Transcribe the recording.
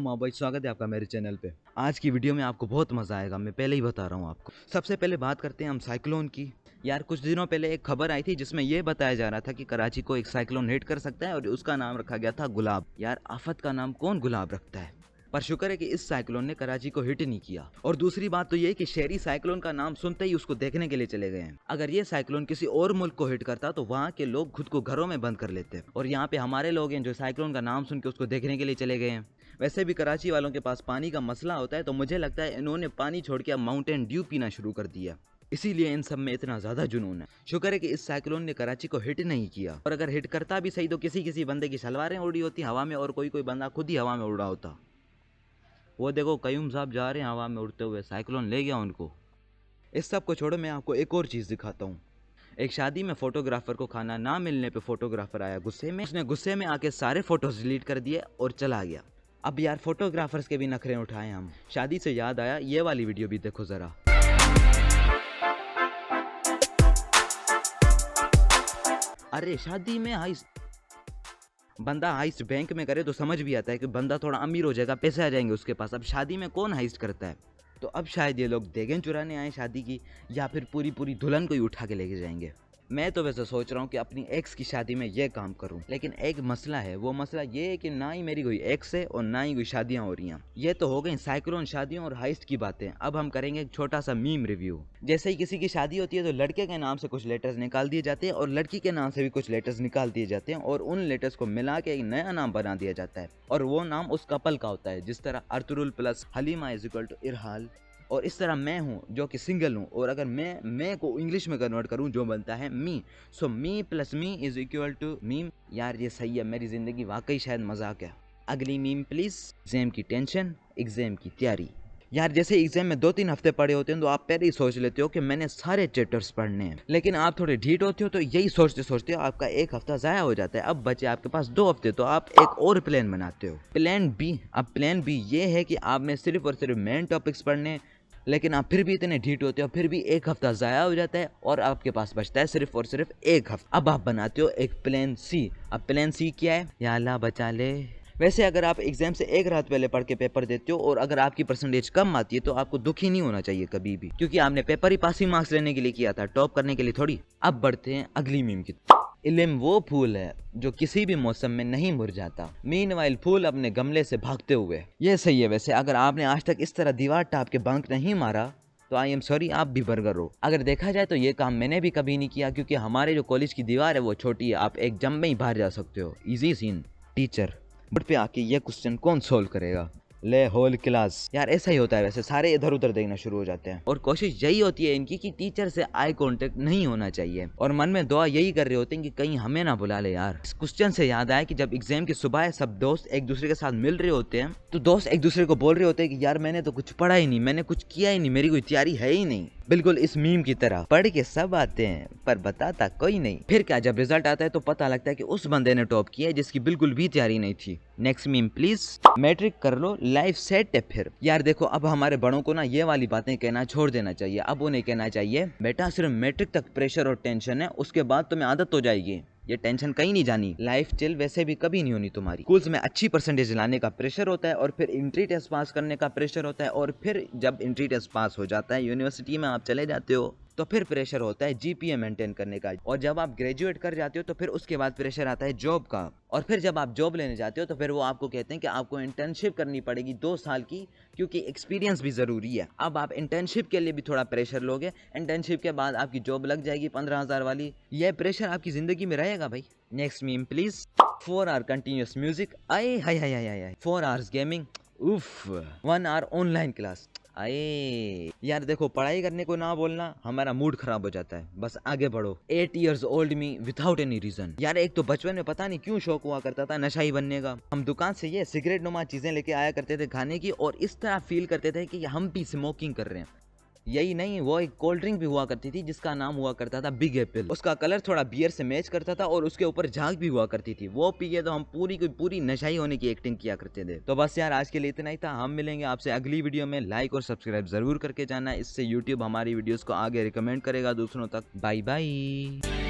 माँ भाई, स्वागत है आपका मेरे चैनल पे। आज की वीडियो में आपको बहुत मज़ा आएगा, मैं पहले ही बता रहा हूँ आपको। सबसे पहले बात करते हैं हम साइक्लोन की। यार कुछ दिनों पहले एक खबर आई थी जिसमें यह बताया जा रहा था कि कराची को एक साइक्लोन हिट कर सकता है और उसका नाम रखा गया था गुलाब। यार आफत का नाम कौन गुलाब रखता है, पर शुक्र है कि इस साइक्लोन ने कराची को हिट नहीं किया। और दूसरी बात तो ये कि शहरी साइक्लोन का नाम सुनते ही उसको देखने के लिए चले गए हैं। अगर ये साइक्लोन किसी और मुल्क को हिट करता तो वहाँ के लोग खुद को घरों में बंद कर लेते, और यहाँ पे हमारे लोग हैं जो साइक्लोन का नाम सुन के उसको देखने के लिए चले गए हैं। वैसे भी कराची वालों के पास पानी का मसला होता है, तो मुझे लगता है इन्होंने पानी छोड़ के अब माउंटेन ड्यू पीना शुरू कर दिया, इसीलिए इन सब में इतना ज्यादा जुनून है। शुक्र है कि इस साइक्लोन ने कराची को हिट नहीं किया, और अगर हिट करता भी सही तो किसी किसी बंदे की सलवारें उड़ी होती हवा में, और कोई कोई बंदा खुद ही हवा में उड़ा होता। वो देखो कयूम साहब जा रहे हैं हवा में उड़ते हुए, साइक्लोन ले गया उनको। इस सब को छोड़ो, मैं आपको एक और चीज़ दिखाता हूँ। एक शादी में फोटोग्राफर को खाना ना मिलने पे फोटोग्राफर आया गुस्से में। उसने गुस्से में आके सारे फोटोज डिलीट कर दिए और चला गया। अब यार फोटोग्राफर्स के भी नखरे उठाए हम। शादी से याद आया, ये वाली वीडियो भी देखो जरा। अरे शादी में बंदा हाइस्ट बैंक में करे तो समझ भी आता है कि बंदा थोड़ा अमीर हो जाएगा, पैसे आ जाएंगे उसके पास। अब शादी में कौन हाइस्ट करता है? तो अब शायद ये लोग देगन चुराने आए शादी की, या फिर पूरी पूरी दुल्हन को ही उठा के लेके जाएंगे। मैं तो वैसे सोच रहा हूँ कि अपनी एक्स की शादी में ये काम करूँ, लेकिन एक मसला है। वो मसला ये है कि ना ही मेरी कोई एक्स है और ना ही कोई शादियाँ हो रही हैं। ये तो हो गई साइक्लोन, शादियों और हाइस्ट की बातें। अब हम करेंगे एक छोटा सा मीम रिव्यू। जैसे ही किसी की शादी होती है तो लड़के के नाम से कुछ लेटर्स निकाल दिए जाते हैं और लड़की के नाम से भी कुछ लेटर्स निकाल दिए जाते हैं, और उन लेटर्स को मिला के एक नया नाम बना दिया जाता है, और वो नाम उस कपल का होता है। जिस तरह Ertugrul plus Halima is equal to इरहाल, और इस तरह मैं हूँ जो कि सिंगल हूँ, और अगर मैं को इंग्लिश में कन्वर्ट करूँ जो बनता है me. So me plus me is equal to meme. यार ये सही है, मेरी जिंदगी वाकई शायद मजाक है। अगली मीम प्लीज। एग्जाम की टेंशन, एग्जाम की तैयारी। यार जैसे एग्जाम में 2-3 हफ्ते पढ़े होते हैं तो आप पहले ही सोच लेते हो कि मैंने सारे चैप्टर्स पढ़ने हैं, लेकिन आप थोड़े ढीठ होते हो तो यही सोचते सोचते आपका एक हफ्ता ज़ाया हो जाता है। अब बचे आपके पास 2 हफ्ते, तो आप एक और प्लान बनाते हो, प्लान बी। अब प्लान बी ये है कि आपने सिर्फ और सिर्फ मेन टॉपिक्स पढ़ने, लेकिन आप फिर भी इतने ढीठ होते हो, फिर भी एक हफ्ता ज़ाया हो जाता है और आपके पास बचता है सिर्फ और सिर्फ एक हफ्ता। अब आप बनाते हो एक प्लान सी। अब प्लान सी क्या है? या अल्लाह बचा ले। वैसे अगर आप एग्जाम से एक रात पहले पढ़ के पेपर देते हो और अगर आपकी परसेंटेज कम आती है तो आपको दुखी नहीं होना चाहिए कभी भी, क्योंकि आपने पेपर ही पासिंग मार्क्स लेने के लिए किया था, टॉप करने के लिए थोड़ी। अब बढ़ते हैं अगली मीम की। इल्म वो फूल है जो किसी भी मौसम में नहीं मुरझाता, मीनवाइल फूल अपने गमले से भागते हुए। ये सही है। वैसे अगर आपने आज तक इस तरह दीवार टाप के बंक नहीं मारा तो आई एम सॉरी, आप भी बर्गर हो। अगर देखा जाए तो ये काम मैंने भी कभी नहीं किया, क्योंकि हमारे जो कॉलेज की दीवार है वो छोटी है, आप एक जंप में ही बाहर जा सकते हो। Easy scene. टीचर बोर्ड पे आके ये क्वेश्चन कौन सोल्व करेगा? ले होल क्लास। यार ऐसा ही होता है, वैसे सारे इधर उधर देखना शुरू हो जाते हैं, और कोशिश यही होती है इनकी कि टीचर से आई कांटेक्ट नहीं होना चाहिए, और मन में दुआ यही कर रहे होते हैं कि कहीं हमें ना बुला ले। यार इस क्वेश्चन से याद आया कि जब एग्जाम की सुबह सब दोस्त एक दूसरे के साथ मिल रहे होते हैं तो दोस्त एक दूसरे को बोल रहे होते हैं कि यार मैंने तो कुछ पढ़ा ही नहीं, मैंने कुछ किया ही नहीं, मेरी कोई तैयारी है ही नहीं। बिल्कुल इस मीम की तरह, पढ़ के सब आते हैं पर बताता कोई नहीं। फिर क्या, जब रिजल्ट आता है तो पता लगता है कि उस बंदे ने टॉप किया है जिसकी बिल्कुल भी तैयारी नहीं थी। Next meme please. मैट्रिक कर लो, लाइफ सेट है फिर। यार देखो, अब हमारे बड़ों को ना ये वाली बातें कहना छोड़ देना चाहिए। अब उन्हें कहना चाहिए बेटा सिर्फ मैट्रिक तक प्रेशर और टेंशन है, उसके बाद तुम्हें आदत हो जाएगी, ये टेंशन कहीं नहीं जानी। लाइफ चिल वैसे भी कभी नहीं होनी तुम्हारी। स्कूल्स में अच्छी परसेंटेज लाने का प्रेशर होता है, और फिर एंट्री टेस्ट पास करने का प्रेशर होता है, और फिर जब एंट्री टेस्ट पास हो जाता है, यूनिवर्सिटी में आप चले जाते हो, तो फिर प्रेशर होता है जीपीए मेंटेन करने का। और जब आप ग्रेजुएट कर जाते हो तो फिर उसके बाद प्रेशर आता है जॉब का, और फिर जब आप जॉब लेने जाते हो तो फिर वो आपको कहते हैं कि आपको इंटर्नशिप करनी पड़ेगी 2 साल की, क्योंकि एक्सपीरियंस भी ज़रूरी है। अब आप इंटर्नशिप के लिए भी थोड़ा प्रेशर लोगे, इंटर्नशिप के बाद आपकी जॉब लग जाएगी 15,000 वाली। यह प्रेशर आपकी ज़िंदगी में रहेगा भाई। Next meme please. 4 hour continuous music, आए हाय हाय हाय हाय। 4 आवर्स गेमिंग, उफ। 1 आवर ऑनलाइन क्लास, आए। यार देखो, पढ़ाई करने को ना बोलना हमारा मूड खराब हो जाता है, बस आगे बढ़ो। 8 years old me without any reason. यार एक तो बचपन में पता नहीं क्यों शौक हुआ करता था नशाई बनने का। हम दुकान से ये सिगरेट नुमा चीजें लेके आया करते थे खाने की, और इस तरह फील करते थे कि हम भी स्मोकिंग कर रहे हैं। यही नहीं, वो एक कोल्ड ड्रिंक भी हुआ करती थी जिसका नाम हुआ करता था बिग एप्पल। उसका कलर थोड़ा बियर से मैच करता था और उसके ऊपर झाग भी हुआ करती थी। वो पिए तो हम पूरी की पूरी नशाई होने की एक्टिंग किया करते थे। तो बस यार आज के लिए इतना ही था। हम मिलेंगे आपसे अगली वीडियो में। लाइक और सब्सक्राइब जरूर करके जाना, इससे यूट्यूब हमारी वीडियोस को आगे रिकमेंड करेगा दूसरों तक। Bye bye.